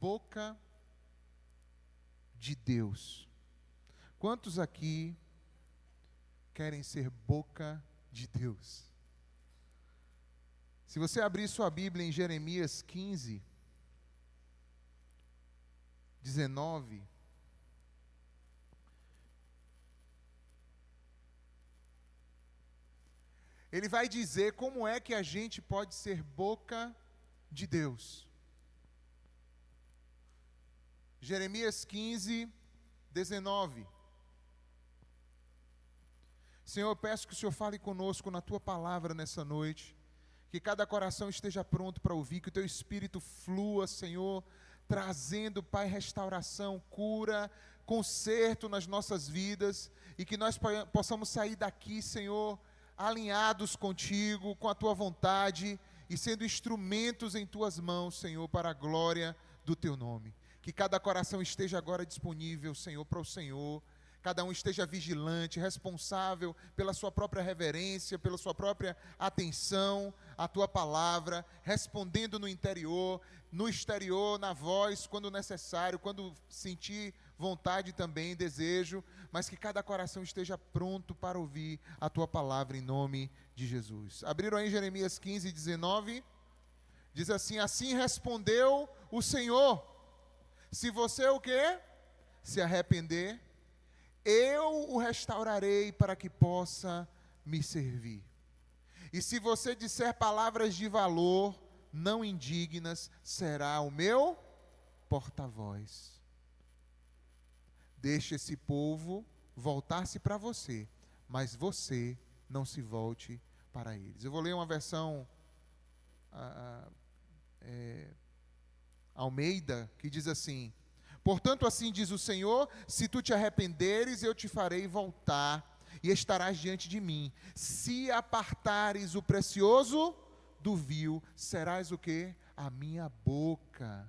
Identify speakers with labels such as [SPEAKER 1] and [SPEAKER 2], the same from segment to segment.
[SPEAKER 1] boca de Deus. Quantos aqui querem ser boca de Deus? Se você abrir sua Bíblia em Jeremias 15, 19, ele vai dizer como é que a gente pode ser boca de Deus. Jeremias 15, 19. Senhor, eu peço que o Senhor fale conosco na Tua palavra nessa noite, que cada coração esteja pronto para ouvir, que o Teu Espírito flua, Senhor, trazendo, Pai, restauração, cura, conserto nas nossas vidas, e que nós possamos sair daqui, Senhor, alinhados contigo, com a Tua vontade, e sendo instrumentos em Tuas mãos, Senhor, para a glória do Teu nome. Que cada coração esteja agora disponível, Senhor, para o Senhor, cada um esteja vigilante, responsável pela sua própria reverência, pela sua própria atenção à Tua palavra, respondendo no interior, no exterior, na voz, quando necessário, quando sentir vontade também, desejo, mas que cada coração esteja pronto para ouvir a Tua palavra em nome de Jesus. Abriram aí Jeremias 15, 19? Diz assim: assim respondeu o Senhor, se você o quê? Se arrepender, eu o restaurarei para que possa me servir. E se você disser palavras de valor, não indignas, será o meu porta-voz. Deixe esse povo voltar-se para você, mas você não se volte para eles. Eu vou ler uma versão Almeida, que diz assim: portanto, assim diz o Senhor, se tu te arrependeres, eu te farei voltar, e estarás diante de mim. Se apartares o precioso do vil, serás o quê? A minha boca.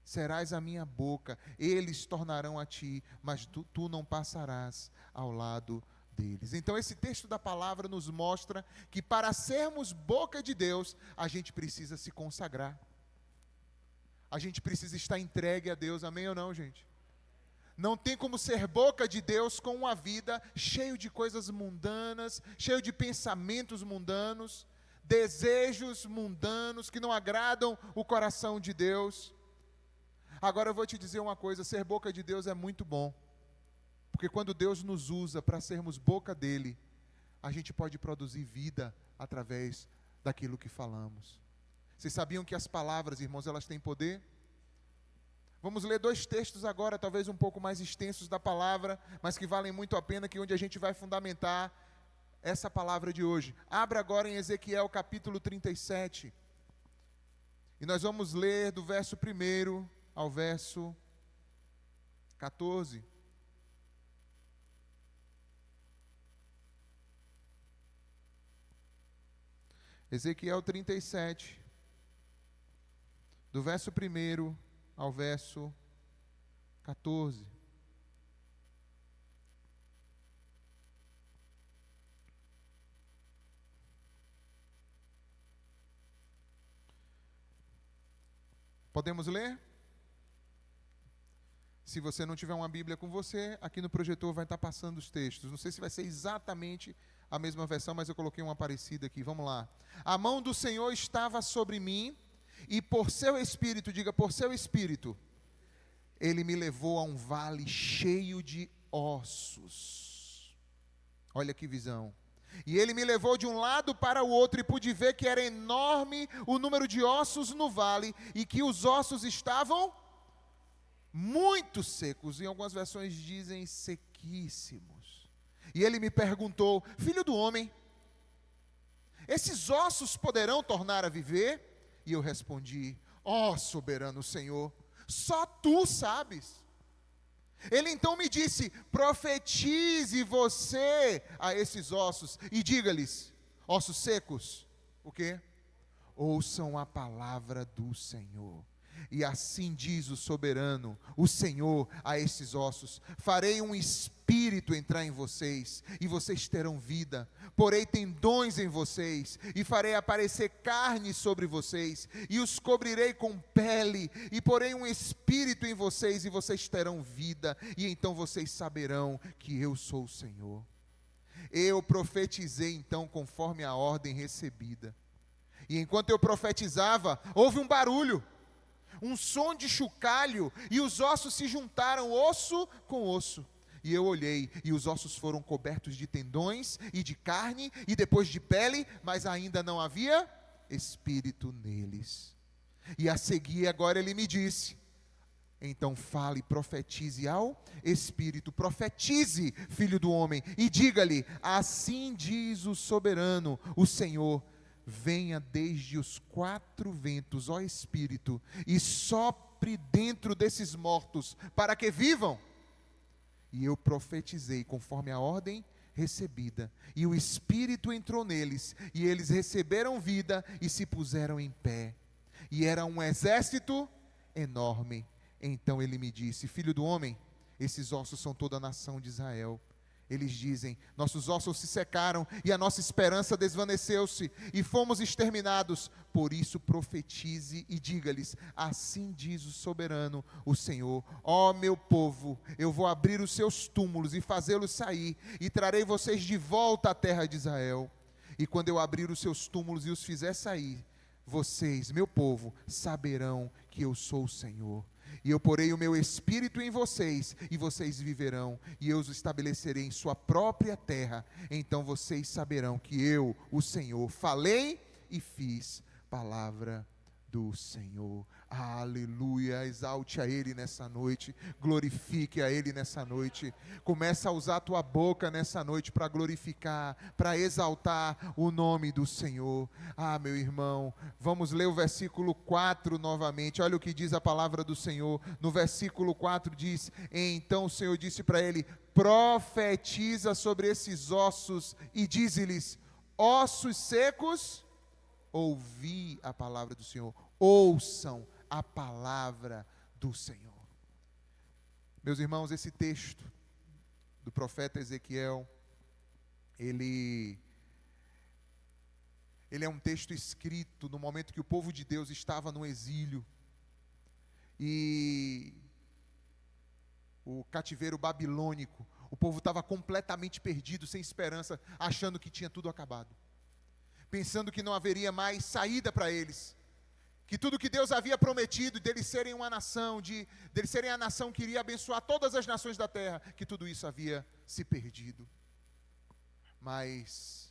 [SPEAKER 1] Serás a minha boca. Eles tornarão a ti, mas tu não passarás ao lado deles. Então esse texto da palavra nos mostra que para sermos boca de Deus, a gente precisa se consagrar. A gente precisa estar entregue a Deus, amém ou não, gente? Não tem como ser boca de Deus com uma vida cheia de coisas mundanas, cheio de pensamentos mundanos, desejos mundanos que não agradam o coração de Deus. Agora eu vou te dizer uma coisa, ser boca de Deus é muito bom, porque quando Deus nos usa para sermos boca dele, a gente pode produzir vida através daquilo que falamos. Vocês sabiam que as palavras, irmãos, elas têm poder? Vamos ler 2 textos agora, talvez um pouco mais extensos da palavra, mas que valem muito a pena, que onde a gente vai fundamentar essa palavra de hoje. Abra agora em Ezequiel capítulo 37. E nós vamos ler do verso 1 ao verso 14. Ezequiel 37, do verso 1 ao verso 14. Podemos ler? Se você não tiver uma Bíblia com você, aqui no projetor vai estar passando os textos. Não sei se vai ser exatamente a mesma versão, mas eu coloquei uma parecida aqui. Vamos lá. A mão do Senhor estava sobre mim, e por seu Espírito, diga, por seu Espírito, Ele me levou a um vale cheio de ossos. Olha que visão. E Ele me levou de um lado para o outro, e pude ver que era enorme o número de ossos no vale, e que os ossos estavam muito secos. Em algumas versões dizem sequíssimos. E Ele me perguntou: filho do homem, esses ossos poderão tornar a viver? E eu respondi: ó soberano Senhor, só tu sabes. Ele então me disse: profetize você a esses ossos e diga-lhes: ossos secos, o quê? Ouçam a palavra do Senhor. E assim diz o soberano, o Senhor, a esses ossos: farei um espírito espírito entrar em vocês, e vocês terão vida. Porei tendões em vocês, e farei aparecer carne sobre vocês, e os cobrirei com pele, e porei um espírito em vocês, e vocês terão vida, e então vocês saberão que eu sou o Senhor. Eu profetizei então conforme a ordem recebida. E enquanto eu profetizava, houve um barulho, um som de chocalho, e os ossos se juntaram, osso com osso. E eu olhei, e os ossos foram cobertos de tendões e de carne, e depois de pele, mas ainda não havia espírito neles. E a seguir agora ele me disse: então fale, profetize ao Espírito, profetize, filho do homem, e diga-lhe: assim diz o soberano, o Senhor, venha desde os quatro ventos, ó Espírito, e sopre dentro desses mortos, para que vivam. E eu profetizei conforme a ordem recebida, e o Espírito entrou neles, e eles receberam vida, e se puseram em pé, e era um exército enorme. Então ele me disse: filho do homem, esses ossos são toda a nação de Israel. Eles dizem: nossos ossos se secaram, e a nossa esperança desvaneceu-se, e fomos exterminados. Por isso profetize e diga-lhes: assim diz o soberano, o Senhor, ó meu povo, eu vou abrir os seus túmulos e fazê-los sair, e trarei vocês de volta à terra de Israel. E quando eu abrir os seus túmulos e os fizer sair, vocês, meu povo, saberão que eu sou o Senhor. E eu porei o meu espírito em vocês, e vocês viverão, e eu os estabelecerei em sua própria terra. Então vocês saberão que eu, o Senhor, falei e fiz. Palavra do Senhor. Aleluia. Exalte a Ele nessa noite, glorifique a Ele nessa noite. Começa a usar a tua boca nessa noite para glorificar, para exaltar o nome do Senhor. Meu irmão, vamos ler o versículo 4 novamente. Olha o que diz a palavra do Senhor. No versículo 4 diz: então o Senhor disse para ele: profetiza sobre esses ossos e dize-lhes: ossos secos, ouvi a palavra do Senhor. Ouçam a palavra do Senhor. Meus irmãos, esse texto do profeta Ezequiel, ele é um texto escrito no momento que o povo de Deus estava no exílio, e o cativeiro babilônico, o povo estava completamente perdido, sem esperança, achando que tinha tudo acabado, pensando que não haveria mais saída para eles, que tudo que Deus havia prometido, deles serem uma nação, deles serem a nação que iria abençoar todas as nações da terra, que tudo isso havia se perdido. Mas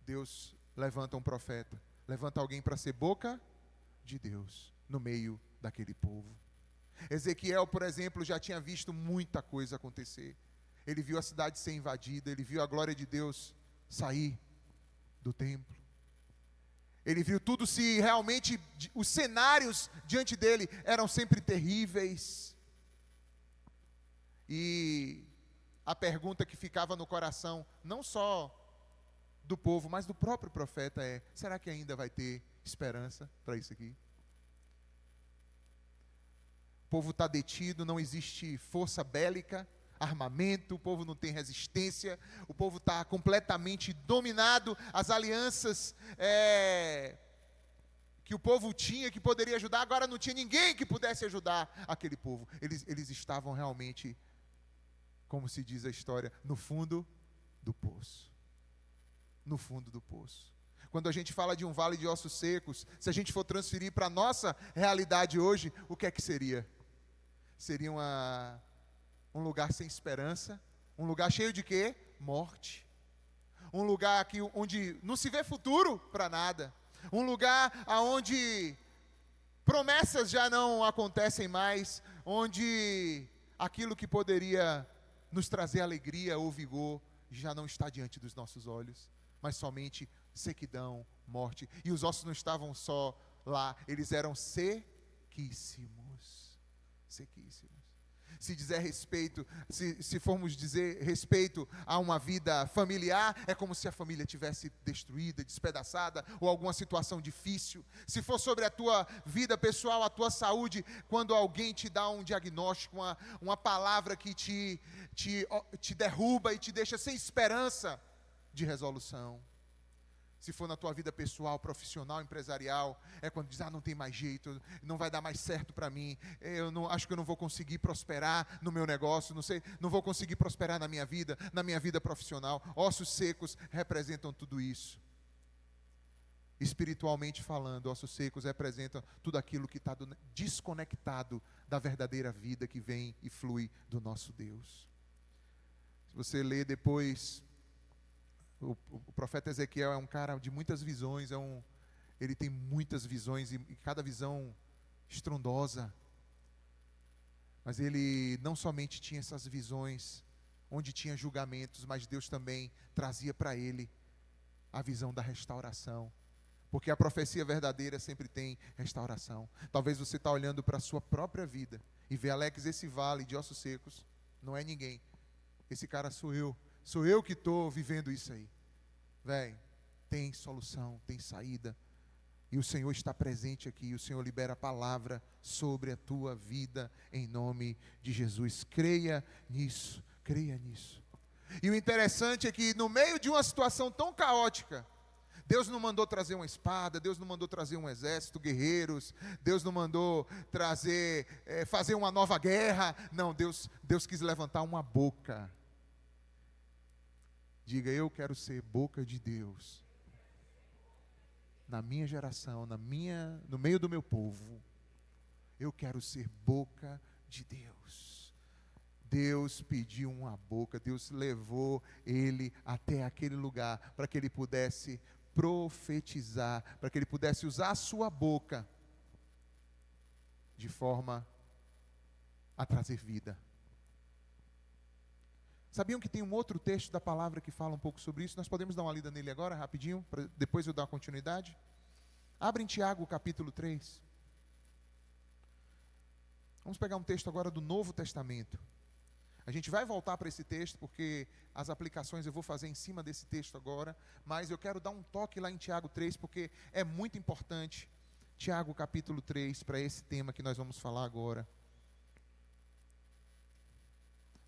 [SPEAKER 1] Deus levanta um profeta, levanta alguém para ser boca de Deus no meio daquele povo. Ezequiel, por exemplo, já tinha visto muita coisa acontecer. Ele viu a cidade ser invadida, ele viu a glória de Deus sair do templo. Ele viu tudo, se realmente os cenários diante dele eram sempre terríveis. E a pergunta que ficava no coração, não só do povo, mas do próprio profeta é: será que ainda vai ter esperança para isso aqui? O povo está detido, não existe força bélica, armamento, o povo não tem resistência, o povo está completamente dominado. As alianças que o povo tinha, que poderia ajudar, agora não tinha ninguém que pudesse ajudar aquele povo. Eles estavam realmente, como se diz a história, no fundo do poço. No fundo do poço. Quando a gente fala de um vale de ossos secos, se a gente for transferir para a nossa realidade hoje, o que é que seria? Seria um lugar sem esperança, um lugar cheio de quê? Morte. Um lugar onde não se vê futuro para nada. Um lugar onde promessas já não acontecem mais, onde aquilo que poderia nos trazer alegria ou vigor já não está diante dos nossos olhos, mas somente sequidão, morte. E os ossos não estavam só lá, eles eram sequíssimos. Sequíssimos. Se dizer respeito, se formos dizer respeito a uma vida familiar, é como se a família tivesse destruída, despedaçada, ou alguma situação difícil. Se for sobre a tua vida pessoal, a tua saúde, quando alguém te dá um diagnóstico, uma palavra que te derruba e te deixa sem esperança de resolução. Se for na tua vida pessoal, profissional, empresarial, é quando diz, não tem mais jeito, não vai dar mais certo para mim, acho que eu não vou conseguir prosperar no meu negócio, não vou conseguir prosperar na minha vida profissional. Ossos secos representam tudo isso. Espiritualmente falando, ossos secos representam tudo aquilo que está desconectado da verdadeira vida que vem e flui do nosso Deus. Se você ler depois... O profeta Ezequiel é um cara de muitas visões, ele tem muitas visões, e cada visão estrondosa. Mas ele não somente tinha essas visões, onde tinha julgamentos, mas Deus também trazia para ele a visão da restauração. Porque a profecia verdadeira sempre tem restauração. Talvez você está olhando para a sua própria vida e vê, Alex, esse vale de ossos secos não é ninguém. Esse cara sou eu. Sou eu que estou vivendo isso aí. Tem solução, tem saída. E o Senhor está presente aqui. O Senhor libera a palavra sobre a tua vida em nome de Jesus. Creia nisso, creia nisso. E o interessante é que no meio de uma situação tão caótica, Deus não mandou trazer uma espada, Deus não mandou trazer um exército, guerreiros, Deus não mandou fazer uma nova guerra. Não, Deus quis levantar uma boca. Diga, eu quero ser boca de Deus. Na minha geração, no meio do meu povo, eu quero ser boca de Deus. Deus pediu uma boca, Deus levou ele até aquele lugar, para que ele pudesse profetizar, para que ele pudesse usar a sua boca, de forma a trazer vida. Sabiam que tem um outro texto da palavra que fala um pouco sobre isso? Nós podemos dar uma lida nele agora, rapidinho, para depois eu dar continuidade? Abre em Tiago, capítulo 3. Vamos pegar um texto agora do Novo Testamento. A gente vai voltar para esse texto, porque as aplicações eu vou fazer em cima desse texto agora, mas eu quero dar um toque lá em Tiago 3, porque é muito importante. Tiago, capítulo 3, para esse tema que nós vamos falar agora.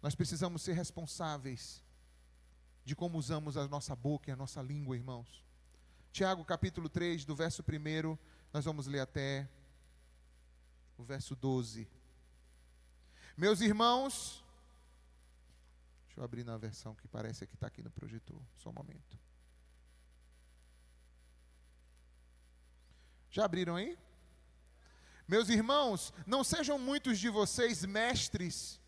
[SPEAKER 1] Nós precisamos ser responsáveis de como usamos a nossa boca e a nossa língua, irmãos. Tiago, capítulo 3, do verso 1, nós vamos ler até o verso 12. Meus irmãos, deixa eu abrir na versão que parece que está aqui no projetor, só um momento. Já abriram aí? Meus irmãos, não sejam muitos de vocês mestres,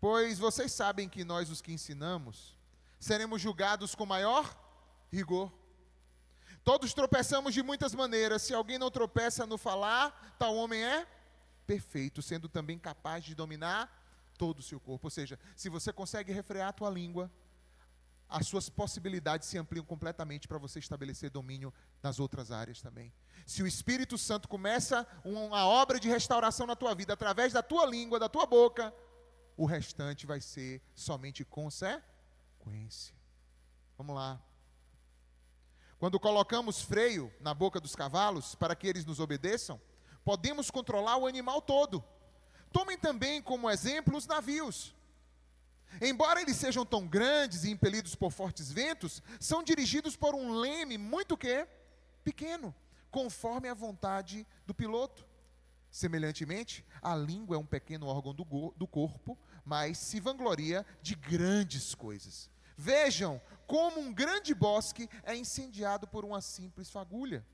[SPEAKER 1] pois vocês sabem que nós, os que ensinamos, seremos julgados com maior rigor. Todos tropeçamos de muitas maneiras. Se alguém não tropeça no falar, tal homem é perfeito, sendo também capaz de dominar todo o seu corpo. Ou seja, se você consegue refrear a tua língua, as suas possibilidades se ampliam completamente para você estabelecer domínio nas outras áreas também. Se o Espírito Santo começa uma obra de restauração na tua vida, através da tua língua, da tua boca, o restante vai ser somente consequência. Vamos lá. Quando colocamos freio na boca dos cavalos para que eles nos obedeçam, podemos controlar o animal todo. Tomem também como exemplo os navios. Embora eles sejam tão grandes e impelidos por fortes ventos, são dirigidos por um leme muito pequeno, conforme a vontade do piloto. Semelhantemente, a língua é um pequeno órgão do corpo, mas se vangloria de grandes coisas. Vejam como um grande bosque é incendiado por uma simples fagulha.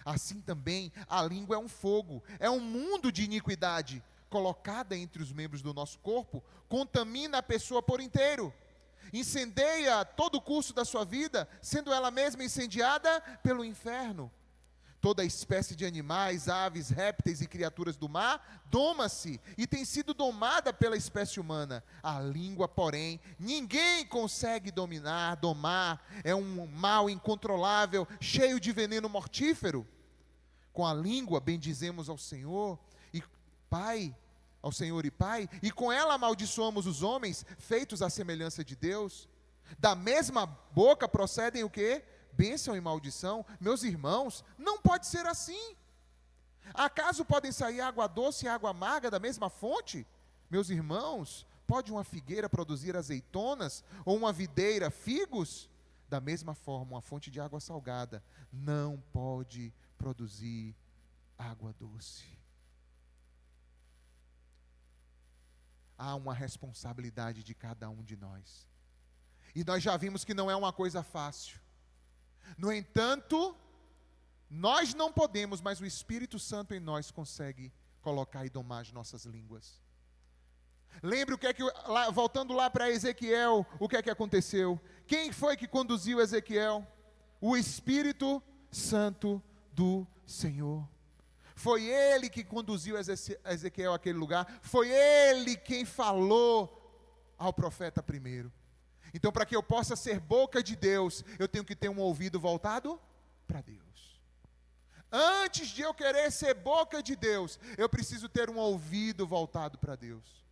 [SPEAKER 1] Assim também, a língua é um fogo, é um mundo de iniquidade. Colocada entre os membros do nosso corpo, contamina a pessoa por inteiro. Incendeia todo o curso da sua vida, sendo ela mesma incendiada pelo inferno. Toda espécie de animais, aves, répteis e criaturas do mar doma-se e tem sido domada pela espécie humana. A língua, porém, ninguém consegue domar. É um mal incontrolável, cheio de veneno mortífero. Com a língua bendizemos ao Senhor e Pai, ao Senhor e Pai, e com ela amaldiçoamos os homens, feitos à semelhança de Deus. Da mesma boca procedem o quê? Bênção e maldição. Meus irmãos, não pode ser assim. Acaso podem sair água doce e água amarga da mesma fonte? Meus irmãos, pode uma figueira produzir azeitonas, ou uma videira figos? Da mesma forma, uma fonte de água salgada não pode produzir água doce. Há uma responsabilidade de cada um de nós. E nós já vimos que não é uma coisa fácil. No entanto, nós não podemos, mas o Espírito Santo em nós consegue colocar e domar as nossas línguas. Lembre o que é que, voltando lá para Ezequiel, o que é que aconteceu? Quem foi que conduziu Ezequiel? O Espírito Santo do Senhor. Foi ele que conduziu Ezequiel àquele lugar. Foi ele quem falou ao profeta primeiro. Então, para que eu possa ser boca de Deus, eu tenho que ter um ouvido voltado para Deus. Antes de eu querer ser boca de Deus, eu preciso ter um ouvido voltado para Deus.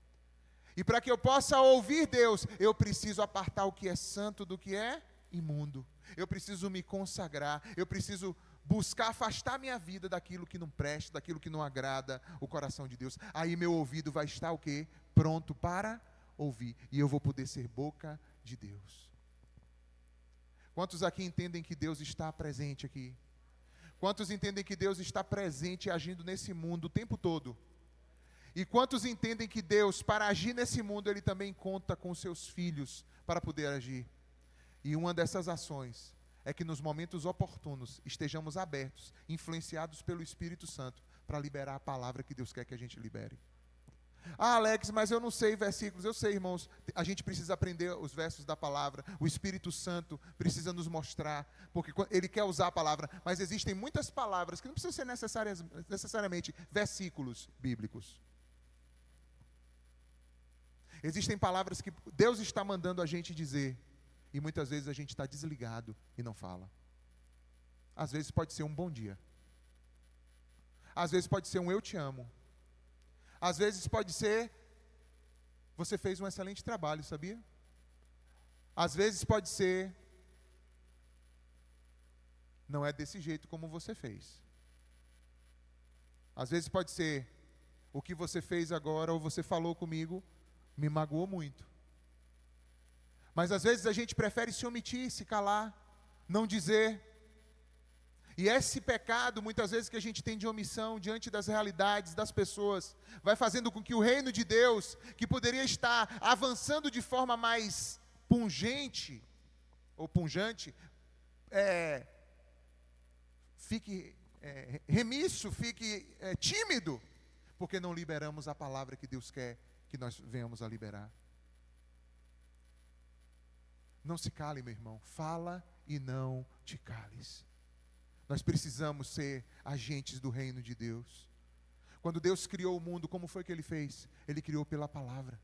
[SPEAKER 1] E para que eu possa ouvir Deus, eu preciso apartar o que é santo do que é imundo. Eu preciso me consagrar, eu preciso buscar afastar minha vida daquilo que não presta, daquilo que não agrada o coração de Deus. Aí meu ouvido vai estar o quê? Pronto para ouvir. E eu vou poder ser boca de Deus. Quantos aqui entendem que Deus está presente aqui? Quantos entendem que Deus está presente e agindo nesse mundo o tempo todo? E quantos entendem que Deus, para agir nesse mundo, Ele também conta com seus filhos para poder agir? E uma dessas ações é que nos momentos oportunos estejamos abertos, influenciados pelo Espírito Santo, para liberar a palavra que Deus quer que a gente libere. Ah, Alex, mas eu não sei versículos. Eu sei, irmãos, a gente precisa aprender os versos da palavra. O Espírito Santo precisa nos mostrar, porque Ele quer usar a palavra. Mas existem muitas palavras que não precisam ser necessariamente versículos bíblicos. Existem palavras que Deus está mandando a gente dizer, e muitas vezes a gente está desligado e não fala. Às vezes pode ser um bom dia. Às vezes pode ser um eu te amo. Às vezes pode ser, você fez um excelente trabalho, sabia? Às vezes pode ser, não é desse jeito como você fez. Às vezes pode ser, o que você fez agora, ou você falou comigo, me magoou muito. Mas às vezes a gente prefere se omitir, se calar, não dizer. E esse pecado, muitas vezes, que a gente tem de omissão diante das realidades das pessoas, vai fazendo com que o reino de Deus, que poderia estar avançando de forma mais pungente, ou punjante, fique remisso, fique tímido, porque não liberamos a palavra que Deus quer que nós venhamos a liberar. Não se cale, meu irmão, fala e não te cales. Nós precisamos ser agentes do reino de Deus. Quando Deus criou o mundo, como foi que Ele fez? Ele criou pela palavra.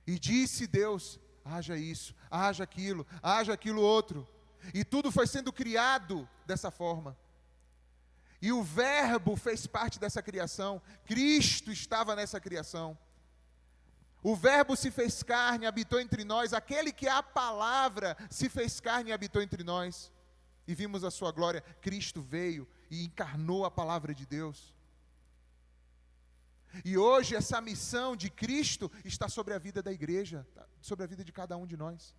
[SPEAKER 1] E disse Deus, haja isso, haja aquilo outro. E tudo foi sendo criado dessa forma. E o Verbo fez parte dessa criação. Cristo estava nessa criação. O Verbo se fez carne, habitou entre nós. Aquele que é a palavra se fez carne e habitou entre nós. E vimos a sua glória. Cristo veio e encarnou a palavra de Deus. E hoje essa missão de Cristo está sobre a vida da igreja, sobre a vida de cada um de nós.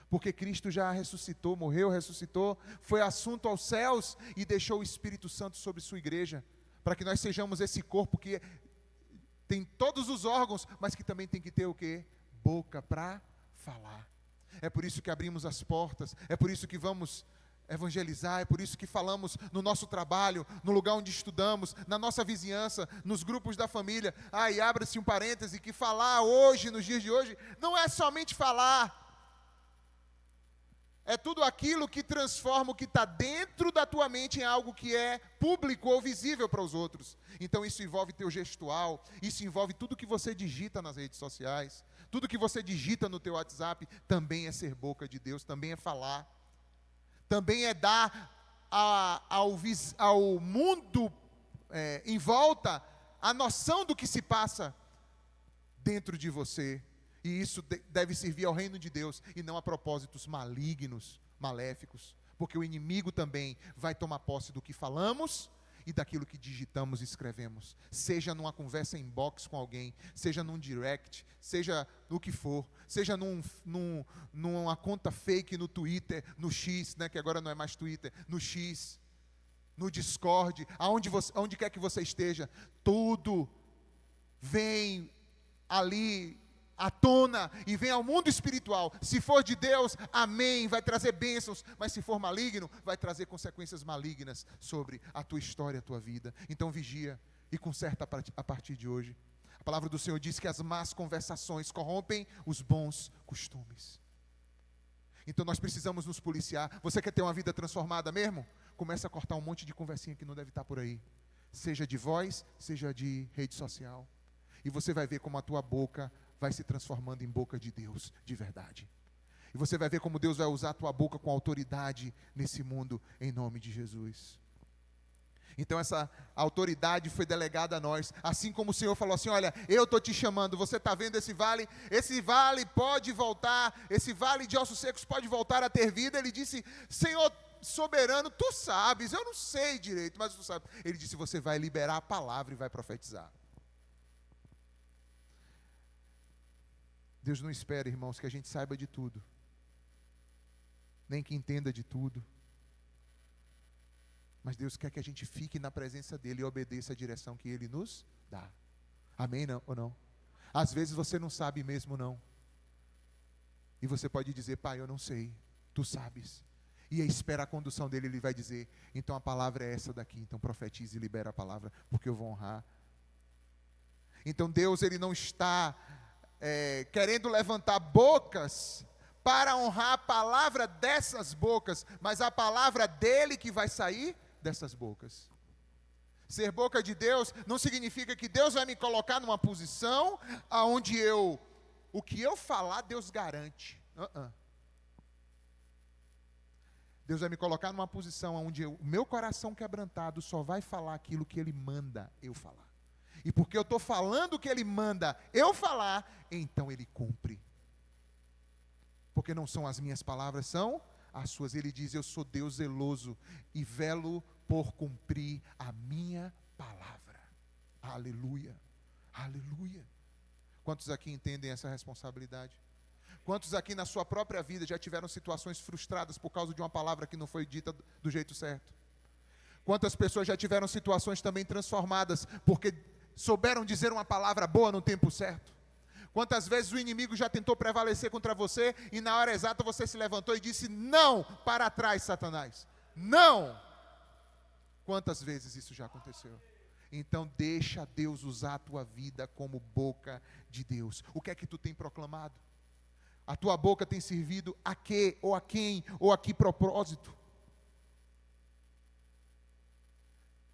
[SPEAKER 1] Porque Cristo já ressuscitou, morreu, ressuscitou, foi assunto aos céus e deixou o Espírito Santo sobre sua igreja, para que nós sejamos esse corpo que tem todos os órgãos, mas que também tem que ter o quê? Boca para falar. É por isso que abrimos as portas, é por isso que vamos evangelizar, é por isso que falamos no nosso trabalho, no lugar onde estudamos, na nossa vizinhança, nos grupos da família. E abre-se um parêntese, que falar hoje, nos dias de hoje, não é somente falar. É tudo aquilo que transforma o que está dentro da tua mente em algo que é público ou visível para os outros. Então isso envolve teu gestual, isso envolve tudo que você digita nas redes sociais, tudo que você digita no teu WhatsApp, também é ser boca de Deus, também é falar. Também é dar ao mundo em volta a noção do que se passa. dentro de você. E isso deve servir ao reino de Deus e não a propósitos malignos, maléficos. Porque o inimigo também vai tomar posse do que falamos e daquilo que digitamos e escrevemos. Seja numa conversa inbox com alguém, seja num direct, seja no que for, seja numa conta fake no Twitter, no X, né, que agora não é mais Twitter, no X, no Discord, aonde quer que você esteja, tudo vem ali à tona e vem ao mundo espiritual. Se for de Deus, amém, vai trazer bênçãos, mas se for maligno, vai trazer consequências malignas sobre a tua história, a tua vida. Então vigia e conserta a partir de hoje. A palavra do Senhor diz que as más conversações corrompem os bons costumes. Então nós precisamos nos policiar. Você quer ter uma vida transformada mesmo? Começa a cortar um monte de conversinha que não deve estar por aí. Seja de voz, seja de rede social. E você vai ver como a tua boca vai se transformando em boca de Deus, de verdade. E você vai ver como Deus vai usar a tua boca com autoridade nesse mundo, em nome de Jesus. Então essa autoridade foi delegada a nós, assim como o Senhor falou assim, olha, eu estou te chamando, você está vendo esse vale pode voltar, esse vale de ossos secos pode voltar a ter vida. Ele disse, Senhor soberano, tu sabes, eu não sei direito, mas tu sabes. Ele disse, você vai liberar a palavra e vai profetizar. Deus não espera, irmãos, que a gente saiba de tudo, nem que entenda de tudo, mas Deus quer que a gente fique na presença dEle e obedeça a direção que Ele nos dá. Amém não, ou não? Às vezes você não sabe mesmo não, e você pode dizer, Pai, eu não sei, Tu sabes, e espera a condução dEle. Ele vai dizer, então a palavra é essa daqui, então profetize e libera a palavra, porque eu vou honrar. Então Deus, Ele não está querendo levantar bocas para honrar a palavra dessas bocas, mas a palavra dele que vai sair dessas bocas. Ser boca de Deus não significa que Deus vai me colocar numa posição onde o que eu falar, Deus garante. Deus vai me colocar numa posição onde o meu coração quebrantado só vai falar aquilo que Ele manda eu falar. E porque eu estou falando o que Ele manda eu falar, então Ele cumpre. Porque não são as minhas palavras, são as suas. Ele diz, eu sou Deus zeloso e velo por cumprir a minha palavra. Aleluia, aleluia. Quantos aqui entendem essa responsabilidade? Quantos aqui na sua própria vida já tiveram situações frustradas por causa de uma palavra que não foi dita do jeito certo? Quantas pessoas já tiveram situações também transformadas porque souberam dizer uma palavra boa no tempo certo? Quantas vezes o inimigo já tentou prevalecer contra você e na hora exata você se levantou e disse, não, para trás, Satanás, não! Quantas vezes isso já aconteceu? Então deixa Deus usar a tua vida como boca de Deus. O que é que tu tem proclamado? A tua boca tem servido a quê, ou a quem, ou a que propósito?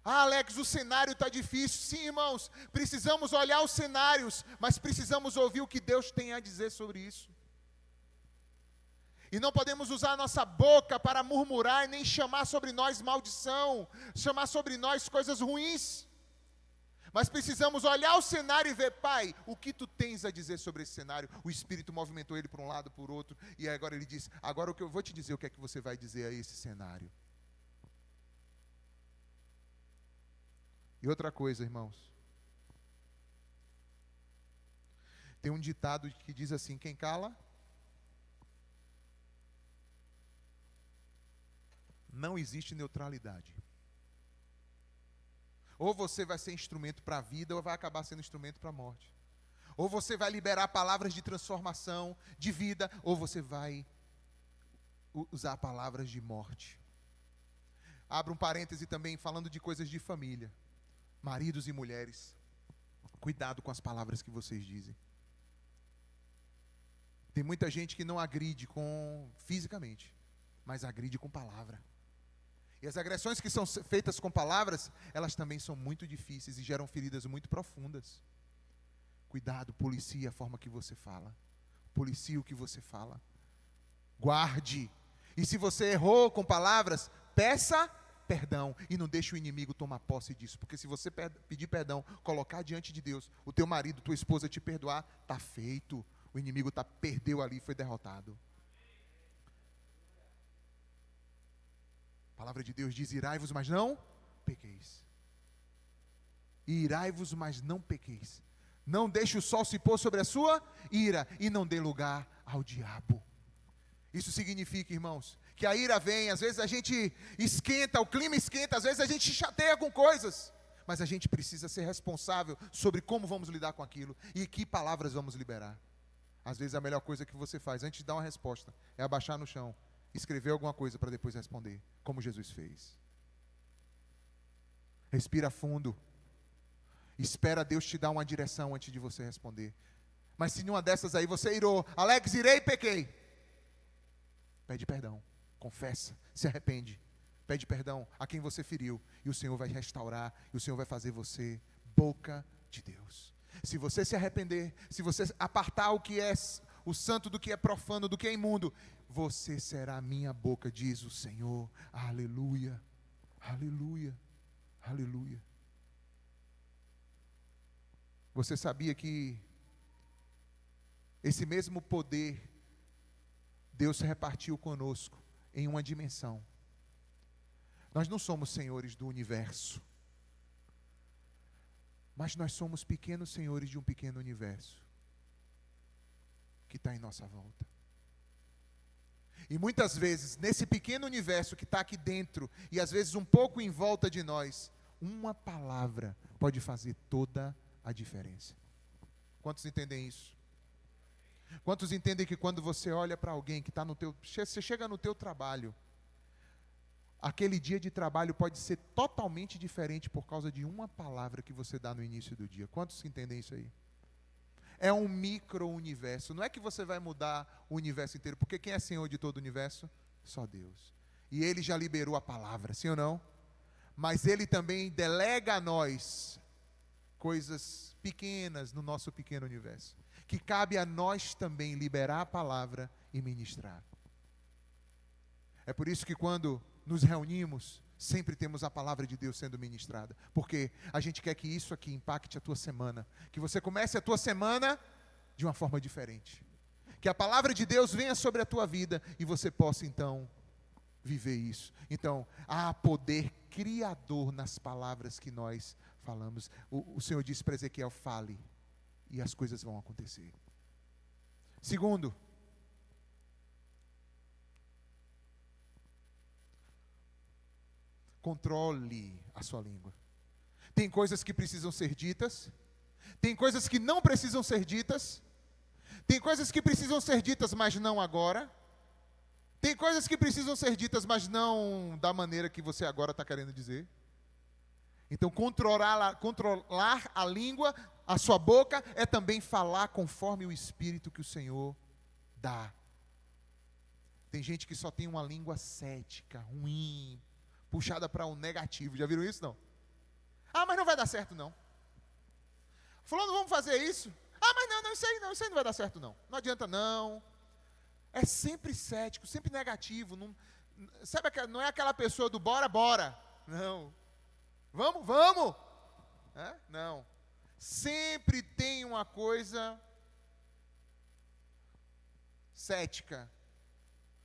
[SPEAKER 1] Ah, Alex, o cenário está difícil. Sim, irmãos, precisamos olhar os cenários, mas precisamos ouvir o que Deus tem a dizer sobre isso. E não podemos usar a nossa boca para murmurar, nem chamar sobre nós maldição, chamar sobre nós coisas ruins. Mas precisamos olhar o cenário e ver, Pai, o que Tu tens a dizer sobre esse cenário? O Espírito movimentou ele para um lado, por outro, e agora ele diz, agora o que eu vou te dizer, o que é que você vai dizer a esse cenário? E outra coisa, irmãos, tem um ditado que diz assim, quem cala, não existe neutralidade. Ou você vai ser instrumento para a vida, ou vai acabar sendo instrumento para a morte. Ou você vai liberar palavras de transformação, de vida, ou você vai usar palavras de morte. Abra um parêntese também, falando de coisas de família. Maridos e mulheres, cuidado com as palavras que vocês dizem. Tem muita gente que não agride fisicamente, mas agride com palavra. E as agressões que são feitas com palavras, elas também são muito difíceis e geram feridas muito profundas. Cuidado, policie a forma que você fala. Policie o que você fala. Guarde. E se você errou com palavras, peça perdão e não deixe o inimigo tomar posse disso, porque se você pedir perdão, colocar diante de Deus, o teu marido, tua esposa te perdoar, está feito. O inimigo perdeu ali, foi derrotado. A palavra de Deus diz: irai-vos, mas não pequeis. Irai-vos, mas não pequeis. Não deixe o sol se pôr sobre a sua ira e não dê lugar ao diabo. Isso significa, irmãos, que a ira vem, às vezes a gente esquenta, o clima esquenta, às vezes a gente chateia com coisas, mas a gente precisa ser responsável sobre como vamos lidar com aquilo e que palavras vamos liberar. Às vezes a melhor coisa que você faz antes de dar uma resposta é abaixar no chão, escrever alguma coisa para depois responder, como Jesus fez. Respira fundo, espera Deus te dar uma direção antes de você responder. Mas se numa dessas aí você irou, Alex, irei e pequei, pede perdão, confessa, se arrepende, pede perdão a quem você feriu, e o Senhor vai restaurar, e o Senhor vai fazer você boca de Deus. Se você se arrepender, se você apartar o que é o santo do que é profano, do que é imundo, você será minha boca, diz o Senhor. Aleluia, aleluia, aleluia. Você sabia que esse mesmo poder Deus repartiu conosco em uma dimensão. Nós não somos senhores do universo, mas nós somos pequenos senhores de um pequeno universo que está em nossa volta. E muitas vezes, nesse pequeno universo que está aqui dentro, e às vezes um pouco em volta de nós, uma palavra pode fazer toda a diferença. Quantos entendem isso? Quantos entendem que quando você olha para alguém que está no teu... Você chega no teu trabalho, aquele dia de trabalho pode ser totalmente diferente por causa de uma palavra que você dá no início do dia. Quantos entendem isso aí? É um micro-universo. Não é que você vai mudar o universo inteiro, porque quem é Senhor de todo o universo? Só Deus. E Ele já liberou a palavra, sim ou não? Mas Ele também delega a nós coisas pequenas no nosso pequeno universo, que cabe a nós também liberar a palavra e ministrar. É por isso que quando nos reunimos, sempre temos a palavra de Deus sendo ministrada, porque a gente quer que isso aqui impacte a tua semana, que você comece a tua semana de uma forma diferente, que a palavra de Deus venha sobre a tua vida e você possa então viver isso. Então, há poder criador nas palavras que nós falamos. O Senhor disse para Ezequiel: fale, e as coisas vão acontecer. Segundo, controle a sua língua. Tem coisas que precisam ser ditas, tem coisas que não precisam ser ditas, tem coisas que precisam ser ditas, mas não agora. Tem coisas que precisam ser ditas, mas não da maneira que você agora está querendo dizer. Então, controlar a língua, a sua boca, é também falar conforme o Espírito que o Senhor dá. Tem gente que só tem uma língua cética, ruim, puxada para o negativo. Já viram isso, não? Ah, mas não vai dar certo, não. Falando, vamos fazer isso? Ah, mas não, isso aí não vai dar certo, não. Não adianta, não. É sempre cético, sempre negativo. Não, sabe, não é aquela pessoa do bora, bora. Não. Vamos. É? Não. Sempre tem uma coisa cética.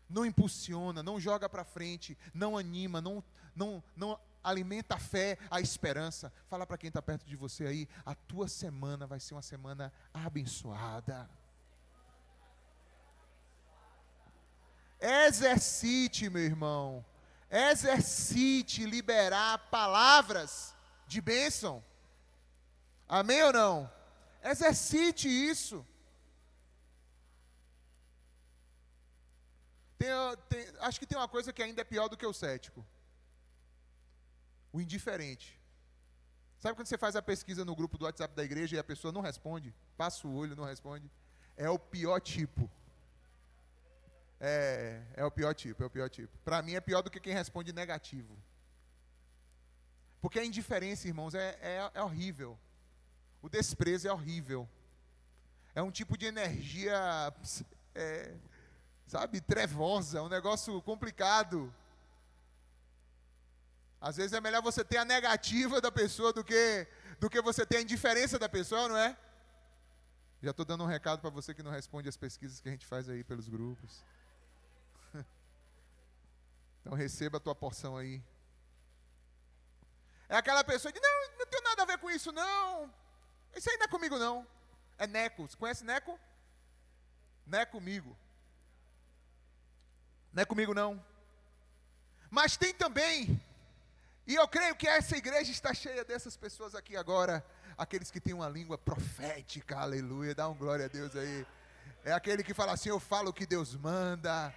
[SPEAKER 1] Não impulsiona, não joga para frente, não anima, não alimenta a fé, a esperança. Fala para quem está perto de você aí, a tua semana vai ser uma semana abençoada. Exercite, meu irmão. Exercite liberar palavras de bênção. Amém ou não? Exercite isso. Acho que tem uma coisa que ainda é pior do que o cético: o indiferente. Sabe quando você faz a pesquisa no grupo do WhatsApp da igreja e a pessoa não responde? Passa o olho, não responde. É o pior tipo. É o pior tipo. Para mim é pior do que quem responde negativo. Porque a indiferença, irmãos, é horrível. O desprezo é horrível. É um tipo de energia, sabe, trevosa, um negócio complicado. Às vezes é melhor você ter a negativa da pessoa do que você ter a indiferença da pessoa, não é? Já estou dando um recado para você que não responde às pesquisas que a gente faz aí pelos grupos. Então receba a tua porção aí. É aquela pessoa que não tem nada a ver com isso, não. Isso aí não é comigo, não. É Neco. Você conhece Neco? Não é comigo. Não é comigo, não. Mas tem também, e eu creio que essa igreja está cheia dessas pessoas aqui agora, aqueles que têm uma língua profética, aleluia, dá um glória a Deus aí. É aquele que fala assim, eu falo o que Deus manda,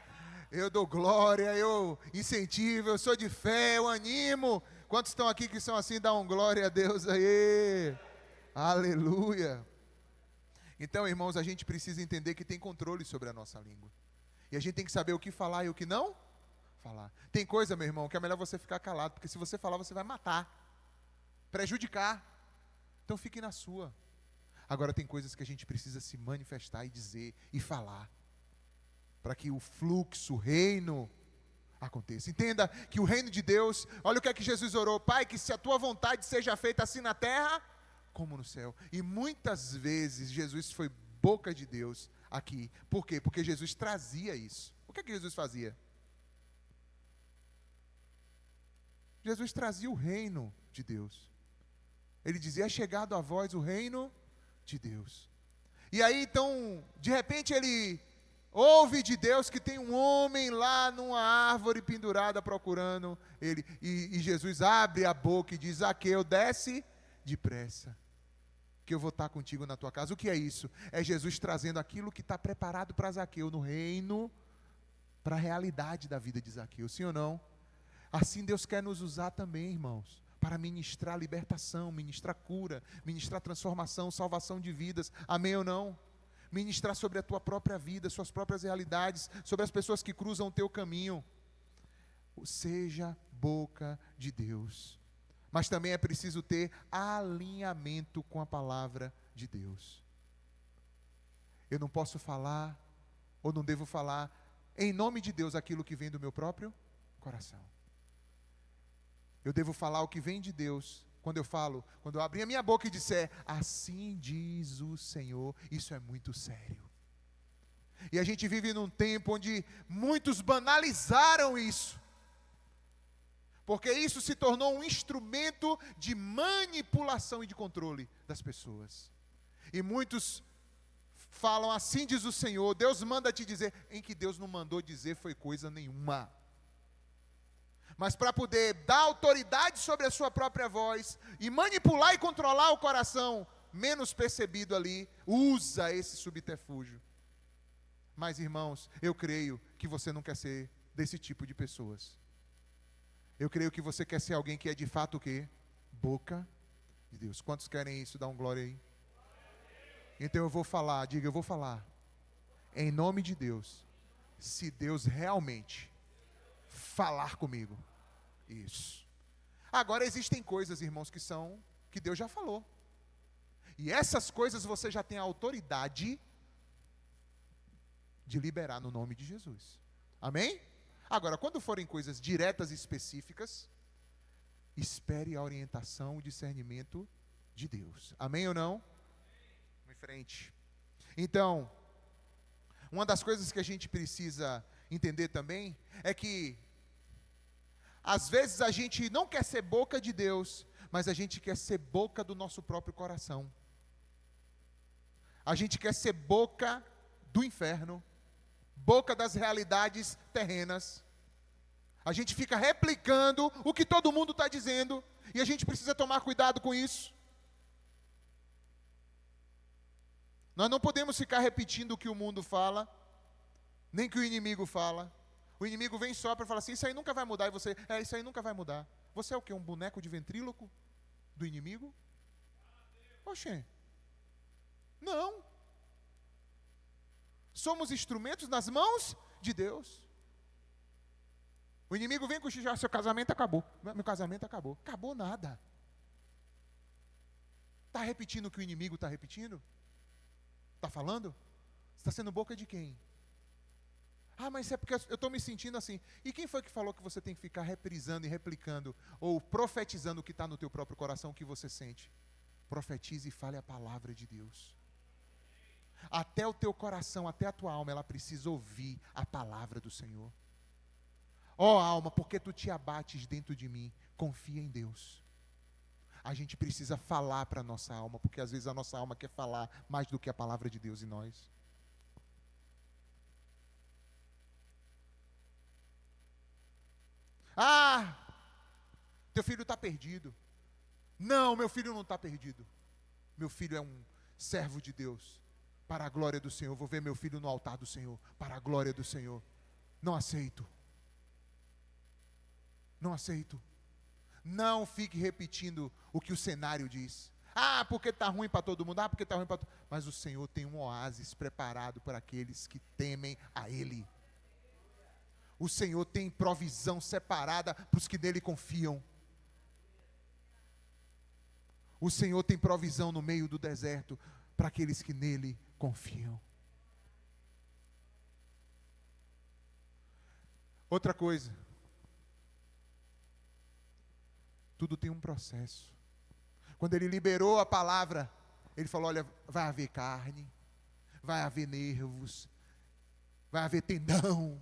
[SPEAKER 1] eu dou glória, eu incentivo, eu sou de fé, eu animo. Quantos estão aqui que são assim, dá um glória a Deus aí, aleluia. Então, irmãos, a gente precisa entender que tem controle sobre a nossa língua. E a gente tem que saber o que falar e o que não falar. Tem coisa, meu irmão, que é melhor você ficar calado, porque se você falar, você vai matar, prejudicar. Então fique na sua. Agora tem coisas que a gente precisa se manifestar e dizer e falar, para que o fluxo, o reino aconteça. Entenda que o reino de Deus, olha o que é que Jesus orou, Pai, que se a tua vontade seja feita assim na terra, como no céu. E muitas vezes Jesus foi boca de Deus aqui. Por quê? Porque Jesus trazia isso. O que é que Jesus fazia? Jesus trazia o reino de Deus. Ele dizia, é chegado a vós o reino de Deus. E aí então, de repente ele ouve de Deus que tem um homem lá numa árvore pendurada procurando ele. E Jesus abre a boca e diz, Zaqueu, desce depressa, que eu vou estar contigo na tua casa. O que é isso? É Jesus trazendo aquilo que está preparado para Zaqueu no reino, para a realidade da vida de Zaqueu, sim ou não? Assim Deus quer nos usar também, irmãos, para ministrar libertação, ministrar cura, ministrar transformação, salvação de vidas, amém ou não? Ministrar sobre a tua própria vida, suas próprias realidades, sobre as pessoas que cruzam o teu caminho. Seja boca de Deus. Mas também é preciso ter alinhamento com a palavra de Deus. Eu não posso falar, ou não devo falar, em nome de Deus, aquilo que vem do meu próprio coração. Eu devo falar o que vem de Deus. Quando eu abrir a minha boca e disser, assim diz o Senhor, isso é muito sério. E a gente vive num tempo onde muitos banalizaram isso. Porque isso se tornou um instrumento de manipulação e de controle das pessoas. E muitos falam, assim diz o Senhor, Deus manda te dizer, em que Deus não mandou dizer foi coisa nenhuma. Mas para poder dar autoridade sobre a sua própria voz e manipular e controlar o coração menos percebido ali, usa esse subterfúgio. Mas irmãos, eu creio que você não quer ser desse tipo de pessoas. Eu creio que você quer ser alguém que é de fato o quê? Boca de Deus. Quantos querem isso? Dá um glória aí. Então eu vou falar, diga, eu vou falar. Em nome de Deus. Se Deus realmente falar comigo. Isso. Agora existem coisas, irmãos, que Deus já falou. E essas coisas você já tem a autoridade de liberar no nome de Jesus. Amém? Agora, quando forem coisas diretas e específicas, espere a orientação e discernimento de Deus. Amém ou não? Vamos em frente. Então, uma das coisas que a gente precisa entender também é que às vezes a gente não quer ser boca de Deus, mas a gente quer ser boca do nosso próprio coração. A gente quer ser boca do inferno, boca das realidades terrenas. A gente fica replicando o que todo mundo está dizendo, e a gente precisa tomar cuidado com isso. Nós não podemos ficar repetindo o que o mundo fala, nem que o inimigo fala. O inimigo vem só para falar assim, isso aí nunca vai mudar, e você, isso aí nunca vai mudar. Você é o quê? Um boneco de ventríloco do inimigo? Oxê. Não. Somos instrumentos nas mãos de Deus. O inimigo vem cochichar, seu casamento acabou. Meu casamento acabou. Acabou nada. Está repetindo o que o inimigo está repetindo? Está falando? Está sendo boca de quem? Ah, mas é porque eu estou me sentindo assim. E quem foi que falou que você tem que ficar reprisando e replicando, ou profetizando o que está no teu próprio coração, o que você sente? Profetize e fale a palavra de Deus. Até o teu coração, até a tua alma, ela precisa ouvir a palavra do Senhor. Ó alma, porque tu te abates dentro de mim? Confia em Deus. A gente precisa falar para a nossa alma, porque às vezes a nossa alma quer falar mais do que a palavra de Deus em nós. Ah, teu filho está perdido. Não, meu filho não está perdido. Meu filho é um servo de Deus. Para a glória do Senhor. Vou ver meu filho no altar do Senhor. Para a glória do Senhor. Não aceito. Não aceito. Não fique repetindo o que o cenário diz. Ah, porque está ruim para todo mundo. Ah, porque está ruim para todo mundo. Mas o Senhor tem um oásis preparado para aqueles que temem a Ele. O Senhor tem provisão separada para os que nele confiam. O Senhor tem provisão no meio do deserto para aqueles que nele confiam. Outra coisa. Tudo tem um processo. Quando ele liberou a palavra, ele falou, olha, vai haver carne, vai haver nervos, vai haver tendão,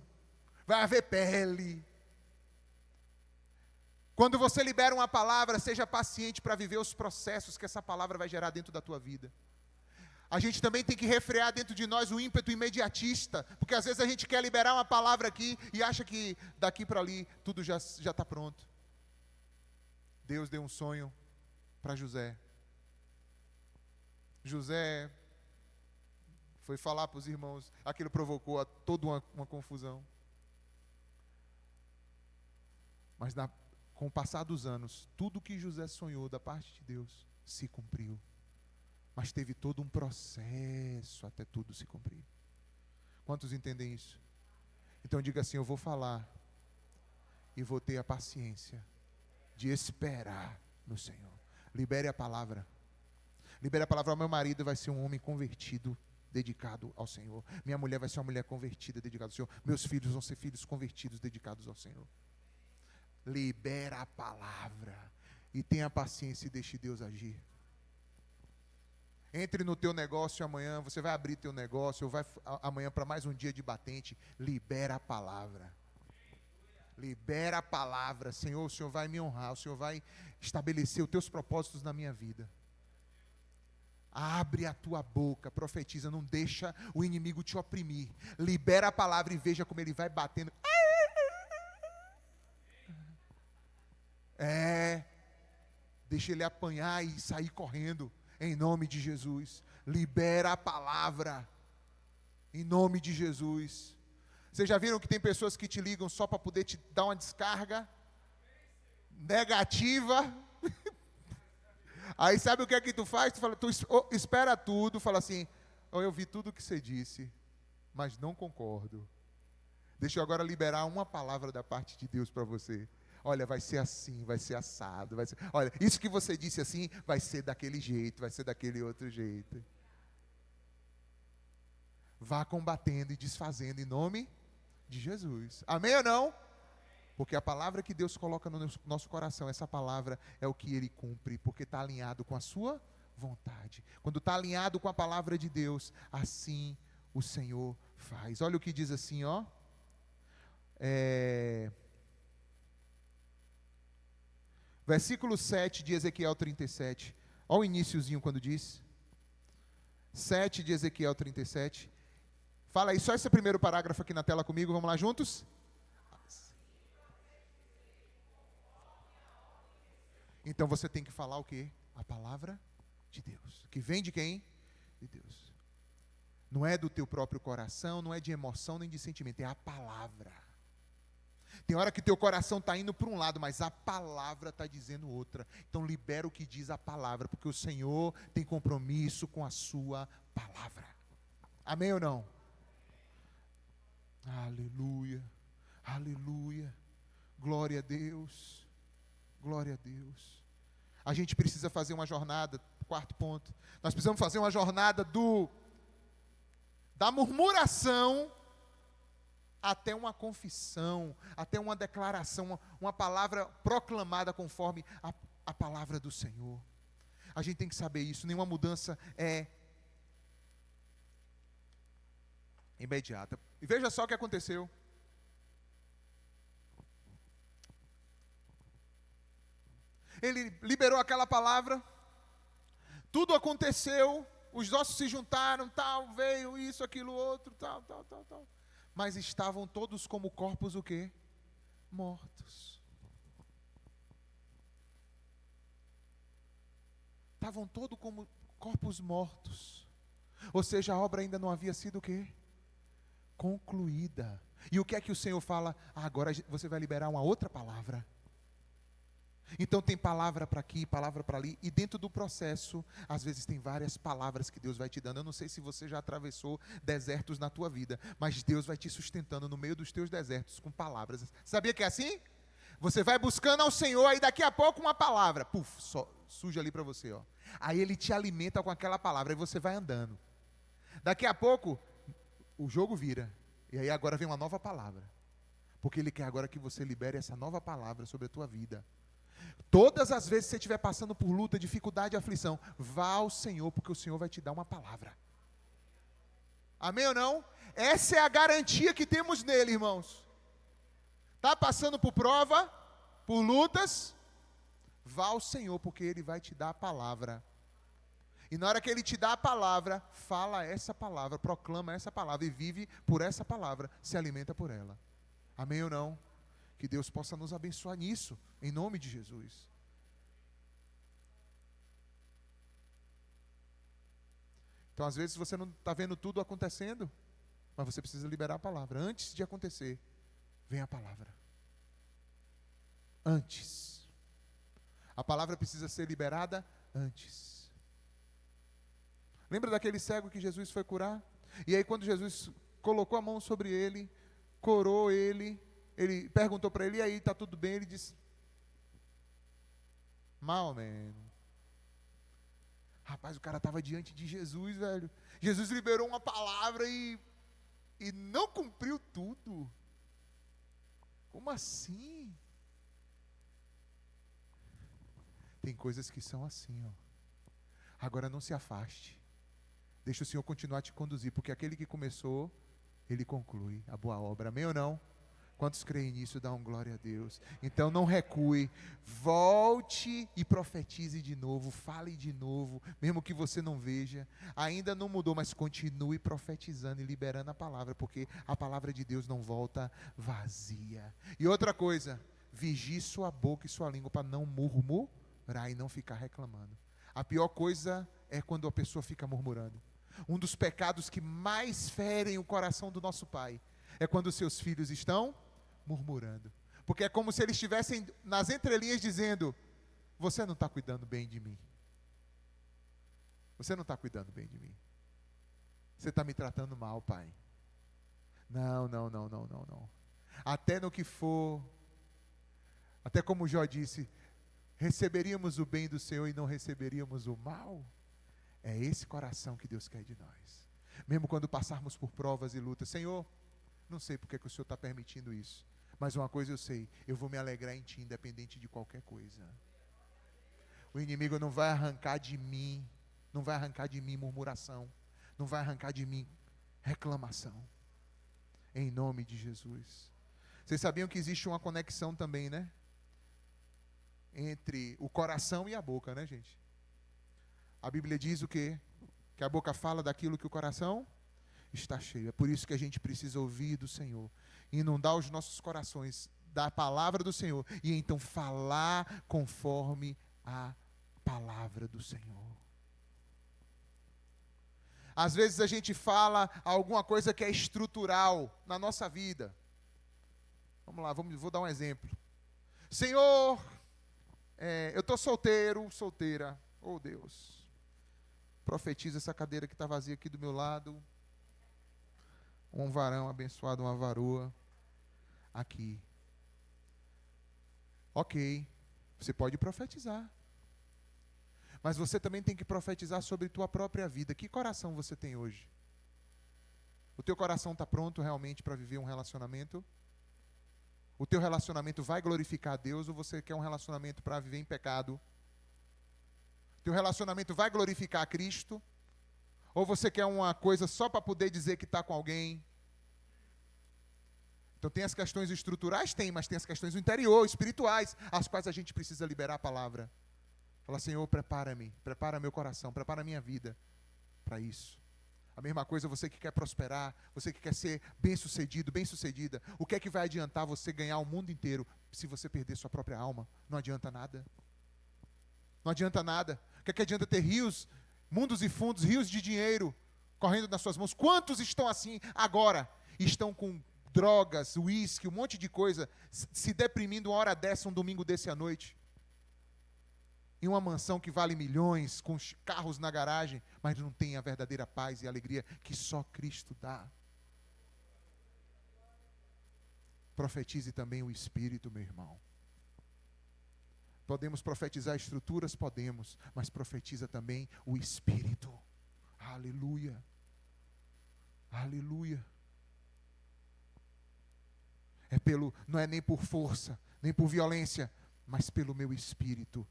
[SPEAKER 1] vai haver pele. Quando você libera uma palavra, seja paciente para viver os processos que essa palavra vai gerar dentro da tua vida. A gente também tem que refrear dentro de nós o ímpeto imediatista, porque às vezes a gente quer liberar uma palavra aqui e acha que daqui para ali tudo já está pronto. Deus deu um sonho para José. José foi falar para os irmãos, aquilo provocou toda uma confusão. Mas com o passar dos anos, tudo que José sonhou da parte de Deus se cumpriu. Mas teve todo um processo até tudo se cumprir. Quantos entendem isso? Então diga assim, eu vou falar e vou ter a paciência de esperar no Senhor. Libere a palavra. Libere a palavra. Meu marido vai ser um homem convertido, dedicado ao Senhor. Minha mulher vai ser uma mulher convertida, dedicada ao Senhor. Meus filhos vão ser filhos convertidos, dedicados ao Senhor. Libera a palavra e tenha paciência e deixe Deus agir. Entre no teu negócio amanhã, você vai abrir teu negócio, ou vai amanhã para mais um dia de batente, libera a palavra. Libera a palavra. Senhor, o Senhor vai me honrar, o Senhor vai estabelecer os teus propósitos na minha vida. Abre a tua boca, profetiza, não deixa o inimigo te oprimir. Libera a palavra e veja como ele vai batendo. Deixa ele apanhar e sair correndo, em nome de Jesus. Libera a palavra, em nome de Jesus. Vocês já viram que tem pessoas que te ligam só para poder te dar uma descarga negativa? Aí sabe o que é que tu faz? Tu fala, tu espera tudo, fala assim, eu vi tudo o que você disse, mas não concordo. Deixa eu agora liberar uma palavra da parte de Deus para você. Olha, vai ser assim, vai ser assado, vai ser... Olha, isso que você disse assim, vai ser daquele jeito, vai ser daquele outro jeito. Vá combatendo e desfazendo em nome de Jesus. Amém ou não? Porque a palavra que Deus coloca no nosso coração, essa palavra é o que Ele cumpre, porque está alinhado com a sua vontade. Quando está alinhado com a palavra de Deus, assim o Senhor faz. Olha o que diz assim, ó. Versículo 7 de Ezequiel 37. Olha o iniciozinho quando diz. 7 de Ezequiel 37. Fala aí, só esse primeiro parágrafo aqui na tela comigo, vamos lá juntos? Então você tem que falar o quê? A palavra de Deus. Que vem de quem? De Deus. Não é do teu próprio coração, não é de emoção nem de sentimento, é a palavra. Tem hora que teu coração está indo para um lado, mas a palavra está dizendo outra. Então libera o que diz a palavra, porque o Senhor tem compromisso com a sua palavra. Amém ou não? Aleluia, aleluia, glória a Deus, glória a Deus. A gente precisa fazer uma jornada, quarto ponto, nós precisamos fazer uma jornada da murmuração até uma confissão, até uma declaração, uma palavra proclamada conforme a palavra do Senhor. A gente tem que saber isso, nenhuma mudança é imediata. E veja só o que aconteceu. Ele liberou aquela palavra, tudo aconteceu, os ossos se juntaram, tal, veio isso, aquilo, outro, tal. Mas estavam todos como corpos o quê? Mortos. Estavam todos como corpos mortos. Ou seja, a obra ainda não havia sido o quê? Concluída. E o que é que o Senhor fala? Agora você vai liberar uma outra palavra. Então tem palavra para aqui, palavra para ali, e dentro do processo, às vezes tem várias palavras que Deus vai te dando. Eu não sei se você já atravessou desertos na tua vida, mas Deus vai te sustentando no meio dos teus desertos com palavras. Sabia que é assim? Você vai buscando ao Senhor, aí daqui a pouco uma palavra, só surge ali para você, ó. Aí Ele te alimenta com aquela palavra, e você vai andando. Daqui a pouco, o jogo vira, e aí agora vem uma nova palavra, porque Ele quer agora que você libere essa nova palavra sobre a tua vida. Todas as vezes que você estiver passando por luta, dificuldade, aflição, vá ao Senhor, porque o Senhor vai te dar uma palavra. Amém ou não? Essa é a garantia que temos nele, irmãos. Está passando por prova, por lutas, vá ao Senhor, porque Ele vai te dar a palavra. E na hora que Ele te dá a palavra, fala essa palavra, proclama essa palavra e vive por essa palavra, se alimenta por ela. Amém ou não? Que Deus possa nos abençoar nisso, em nome de Jesus. Então, às vezes, você não está vendo tudo acontecendo, mas você precisa liberar a palavra. Antes de acontecer, vem a palavra. Antes. A palavra precisa ser liberada antes. Lembra daquele cego que Jesus foi curar? E aí, quando Jesus colocou a mão sobre ele, curou ele perguntou para ele, e aí, está tudo bem? Ele disse, mal ou menos. Rapaz, o cara estava diante de Jesus, velho. Jesus liberou uma palavra e não cumpriu tudo. Como assim? Tem coisas que são assim, ó. Agora não se afaste. Deixa o Senhor continuar a te conduzir, porque aquele que começou, Ele conclui a boa obra. Amém ou não? Quantos creem nisso, dão glória a Deus. Então não recue, volte e profetize de novo, fale de novo, mesmo que você não veja, ainda não mudou, mas continue profetizando e liberando a palavra, porque a palavra de Deus não volta vazia. E outra coisa, vigie sua boca e sua língua para não murmurar e não ficar reclamando. A pior coisa é quando a pessoa fica murmurando. Um dos pecados que mais ferem o coração do nosso Pai é quando os seus filhos estão murmurando, porque é como se eles estivessem nas entrelinhas dizendo, você não está cuidando bem de mim, você não está cuidando bem de mim, você está me tratando mal, pai. Não, até no que for, até como Jó disse, receberíamos o bem do Senhor e não receberíamos o mal. É esse coração que Deus quer de nós, mesmo quando passarmos por provas e lutas. Senhor, não sei porque que o Senhor está permitindo isso, mas uma coisa eu sei, eu vou me alegrar em Ti, independente de qualquer coisa. O inimigo não vai arrancar de mim murmuração, não vai arrancar de mim reclamação, em nome de Jesus. Vocês sabiam que existe uma conexão também, né? Entre o coração e a boca, né, gente? A Bíblia diz o quê? Que a boca fala daquilo que o coração está cheio. É por isso que a gente precisa ouvir do Senhor, inundar os nossos corações da palavra do Senhor, e então falar conforme a palavra do Senhor. Às vezes a gente fala alguma coisa que é estrutural na nossa vida. Vamos lá, vou dar um exemplo. Senhor, eu estou solteira. Oh Deus, profetiza essa cadeira que está vazia aqui do meu lado. Um varão abençoado, uma varoa aqui. Ok, você pode profetizar, mas você também tem que profetizar sobre tua própria vida. Que coração você tem hoje? O teu coração está pronto realmente para viver um relacionamento? O teu relacionamento vai glorificar a Deus ou você quer um relacionamento para viver em pecado? O teu relacionamento vai glorificar a Cristo? Ou você quer uma coisa só para poder dizer que está com alguém? Então tem as questões estruturais? Tem, mas tem as questões do interior, espirituais, as quais a gente precisa liberar a palavra. Fala, Senhor, prepara-me, prepara meu coração, prepara a minha vida para isso. A mesma coisa você que quer prosperar, você que quer ser bem-sucedido, bem-sucedida. O que é que vai adiantar você ganhar o mundo inteiro se você perder sua própria alma? Não adianta nada. Não adianta nada. O que é que adianta ter rios, mundos e fundos, rios de dinheiro correndo nas suas mãos? Quantos estão assim agora? Estão com drogas, uísque, um monte de coisa, se deprimindo uma hora dessa, um domingo desse à noite. Em uma mansão que vale milhões, com carros na garagem, mas não tem a verdadeira paz e alegria que só Cristo dá. Profetize também o Espírito, meu irmão. Podemos profetizar estruturas? Podemos, mas profetiza também o Espírito. Aleluia. Aleluia. Não é nem por força, nem por violência, mas pelo meu Espírito.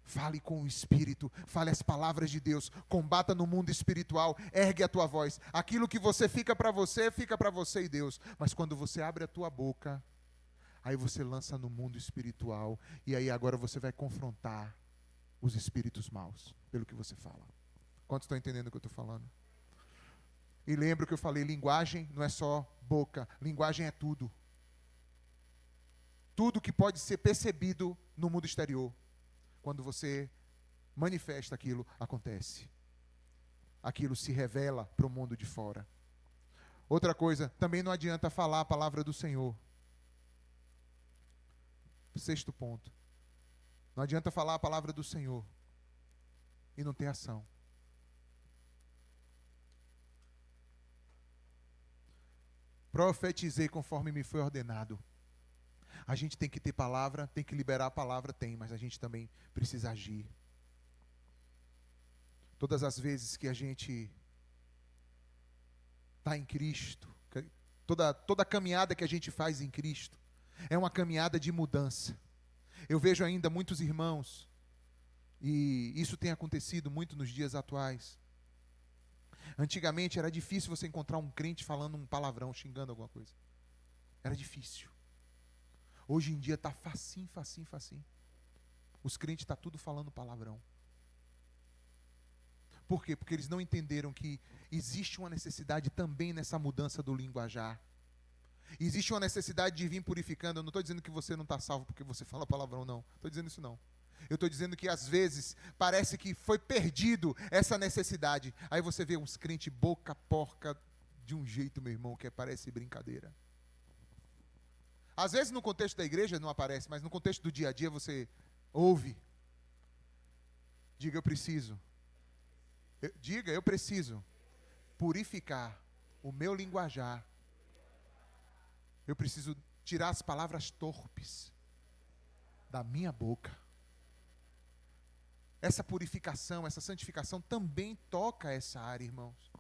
[SPEAKER 1] Fale com o Espírito, fale as palavras de Deus, combata no mundo espiritual, ergue a tua voz. Aquilo que você fica para você e Deus. Mas quando você abre a tua boca, aí você lança no mundo espiritual, e aí agora você vai confrontar os espíritos maus, pelo que você fala. Quantos estão entendendo o que eu estou falando? E lembra que eu falei, linguagem não é só boca, linguagem é tudo. Tudo que pode ser percebido no mundo exterior. Quando você manifesta aquilo, acontece. Aquilo se revela para o mundo de fora. Outra coisa, também não adianta falar a palavra do Senhor. Sexto ponto. Não adianta falar a palavra do Senhor e não ter ação. Profetizei conforme me foi ordenado. A gente tem que ter palavra, tem que liberar a palavra, tem, mas a gente também precisa agir. Todas as vezes que a gente está em Cristo, toda a caminhada que a gente faz em Cristo, é uma caminhada de mudança. Eu vejo ainda muitos irmãos, e isso tem acontecido muito nos dias atuais. Antigamente era difícil você encontrar um crente falando um palavrão, xingando alguma coisa. Era difícil. Hoje em dia está facinho, facinho, facinho. Os crentes estão tudo falando palavrão. Por quê? Porque eles não entenderam que existe uma necessidade também nessa mudança do linguajar. Existe uma necessidade de vir purificando. Eu não estou dizendo que você não está salvo porque você fala palavrão, não. Estou dizendo isso não. Eu estou dizendo que às vezes parece que foi perdido essa necessidade. Aí você vê uns crentes boca porca de um jeito, meu irmão, que parece brincadeira. Às vezes no contexto da igreja não aparece, mas no contexto do dia a dia você ouve. Diga, eu preciso. Diga, eu preciso purificar o meu linguajar. Eu preciso tirar as palavras torpes da minha boca. Essa purificação, essa santificação também toca essa área, irmãos.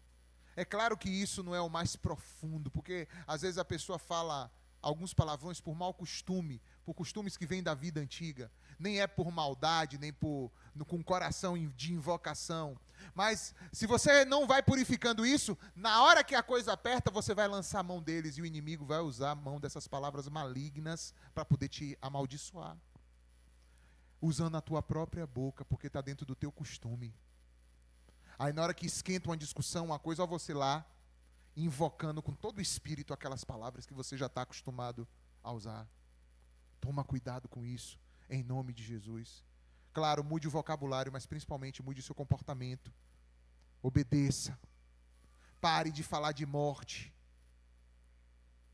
[SPEAKER 1] É claro que isso não é o mais profundo, porque às vezes a pessoa fala alguns palavrões por mau costume, por costumes que vêm da vida antiga. Nem é por maldade, nem com coração de invocação. Mas se você não vai purificando isso, na hora que a coisa aperta, você vai lançar a mão deles e o inimigo vai usar a mão dessas palavras malignas para poder te amaldiçoar. Usando a tua própria boca, porque está dentro do teu costume. Aí na hora que esquenta uma discussão, uma coisa, ó, você lá, invocando com todo o espírito aquelas palavras que você já está acostumado a usar. Toma cuidado com isso, em nome de Jesus. Claro, mude o vocabulário, mas principalmente mude o seu comportamento. Obedeça. Pare de falar de morte.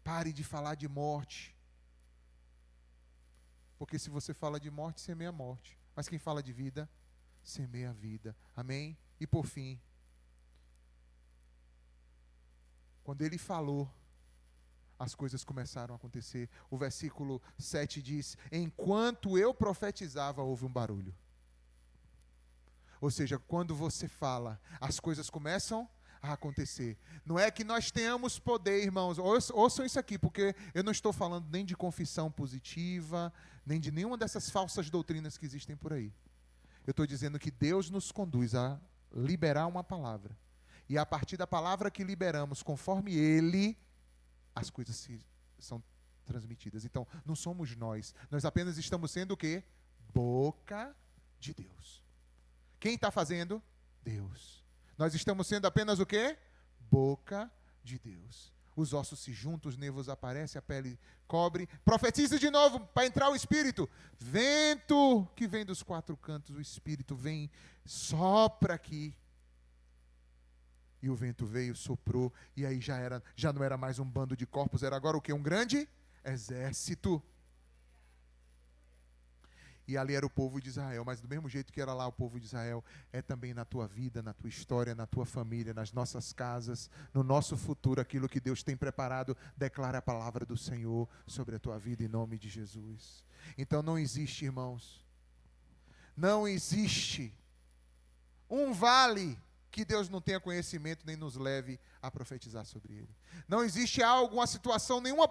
[SPEAKER 1] Pare de falar de morte. Porque se você fala de morte, semeia a morte. Mas quem fala de vida, semeia a vida. Amém? E por fim, quando ele falou, as coisas começaram a acontecer. O versículo 7 diz: enquanto eu profetizava, houve um barulho. Ou seja, quando você fala, as coisas começam a acontecer. Não é que nós tenhamos poder, irmãos. Ouçam isso aqui, porque eu não estou falando nem de confissão positiva, nem de nenhuma dessas falsas doutrinas que existem por aí. Eu estou dizendo que Deus nos conduz a liberar uma palavra. E a partir da palavra que liberamos, conforme Ele, as coisas são transmitidas. Então, não somos nós. Nós apenas estamos sendo o quê? Boca de Deus. Quem está fazendo? Deus. Nós estamos sendo apenas o quê? Boca de Deus. Os ossos se juntam, os nervos aparecem, a pele cobre. Profetiza de novo para entrar o Espírito. Vento que vem dos quatro cantos, o Espírito vem, sopra aqui. E o vento veio, soprou, e aí já não era mais um bando de corpos, era agora o quê? Um grande exército. E ali era o povo de Israel, mas do mesmo jeito que era lá o povo de Israel, é também na tua vida, na tua história, na tua família, nas nossas casas, no nosso futuro, aquilo que Deus tem preparado, declara a palavra do Senhor sobre a tua vida em nome de Jesus. Então não existe, irmãos, não existe um vale que Deus não tenha conhecimento nem nos leve a profetizar sobre ele. Não existe algo, uma situação nenhuma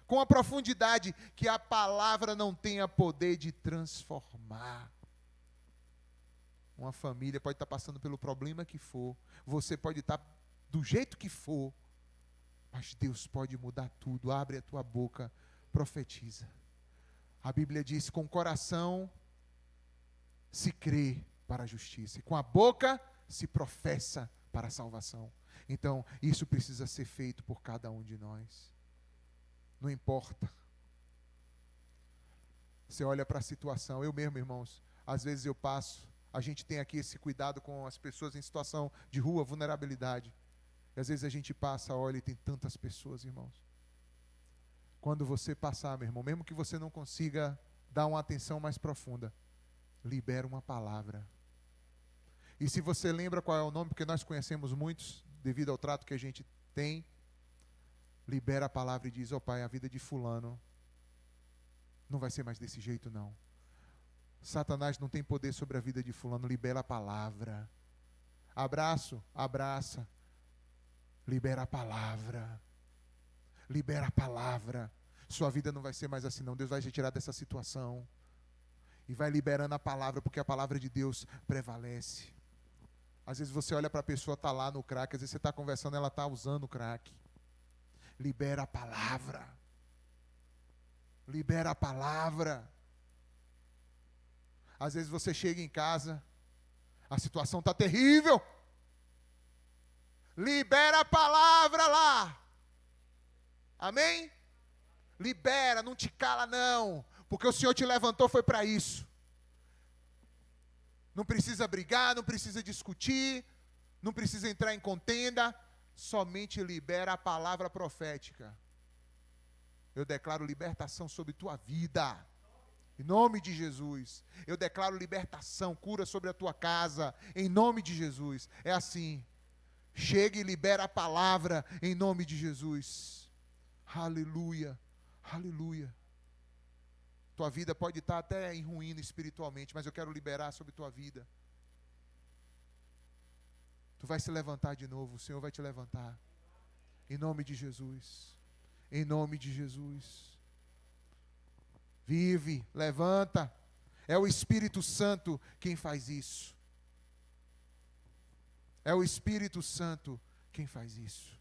[SPEAKER 1] com a profundidade que a palavra não tenha poder de transformar. Uma família pode estar passando pelo problema que for, você pode estar do jeito que for, mas Deus pode mudar tudo. Abre a tua boca, profetiza. A Bíblia diz: com o coração se crê para a justiça, e com a boca se professa para a salvação. Então, isso precisa ser feito por cada um de nós. Não importa. Você olha para a situação. Eu mesmo, irmãos, às vezes eu passo. A gente tem aqui esse cuidado com as pessoas em situação de rua, vulnerabilidade. E às vezes a gente passa, olha e tem tantas pessoas, irmãos. Quando você passar, meu irmão, mesmo que você não consiga dar uma atenção mais profunda, libera uma palavra. E se você lembra qual é o nome, porque nós conhecemos muitos, devido ao trato que a gente tem, libera a palavra e diz: ó Pai, a vida de fulano não vai ser mais desse jeito, não. Satanás não tem poder sobre a vida de fulano. Libera a palavra. Abraço, abraça. Libera a palavra. Libera a palavra. Sua vida não vai ser mais assim, não. Deus vai te tirar dessa situação. E vai liberando a palavra, porque a palavra de Deus prevalece. Às vezes você olha para a pessoa, está lá no crack. Às vezes você está conversando, ela está usando o crack. Libera a palavra. Libera a palavra. Às vezes você chega em casa, a situação está terrível. Libera a palavra lá. Amém? Libera, não te cala não. Porque o Senhor te levantou foi para isso. Não precisa brigar, não precisa discutir, não precisa entrar em contenda. Somente libera a palavra profética. Eu declaro libertação sobre tua vida. Em nome de Jesus. Eu declaro libertação, cura sobre a tua casa. Em nome de Jesus. É assim. Chega e libera a palavra em nome de Jesus. Aleluia. Aleluia. Tua vida pode estar até em ruína espiritualmente, mas eu quero liberar sobre tua vida. Tu vai se levantar de novo, o Senhor vai te levantar. Em nome de Jesus. Em nome de Jesus. Vive, levanta. É o Espírito Santo quem faz isso. É o Espírito Santo quem faz isso.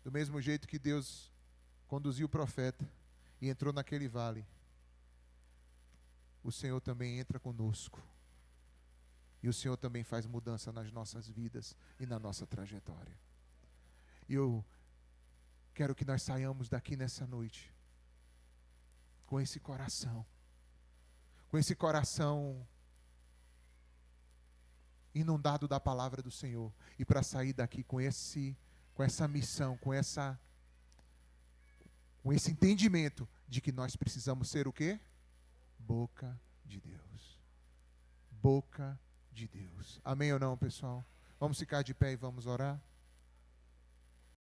[SPEAKER 1] Do mesmo jeito que Deus conduziu o profeta e entrou naquele vale, o Senhor também entra conosco. E o Senhor também faz mudança nas nossas vidas e na nossa trajetória. E eu quero que nós saiamos daqui nessa noite com esse coração inundado da palavra do Senhor, e para sair daqui com essa missão, com esse entendimento de que nós precisamos ser o quê? Boca de Deus. Boca de Deus. Amém ou não, pessoal? Vamos ficar de pé e vamos orar?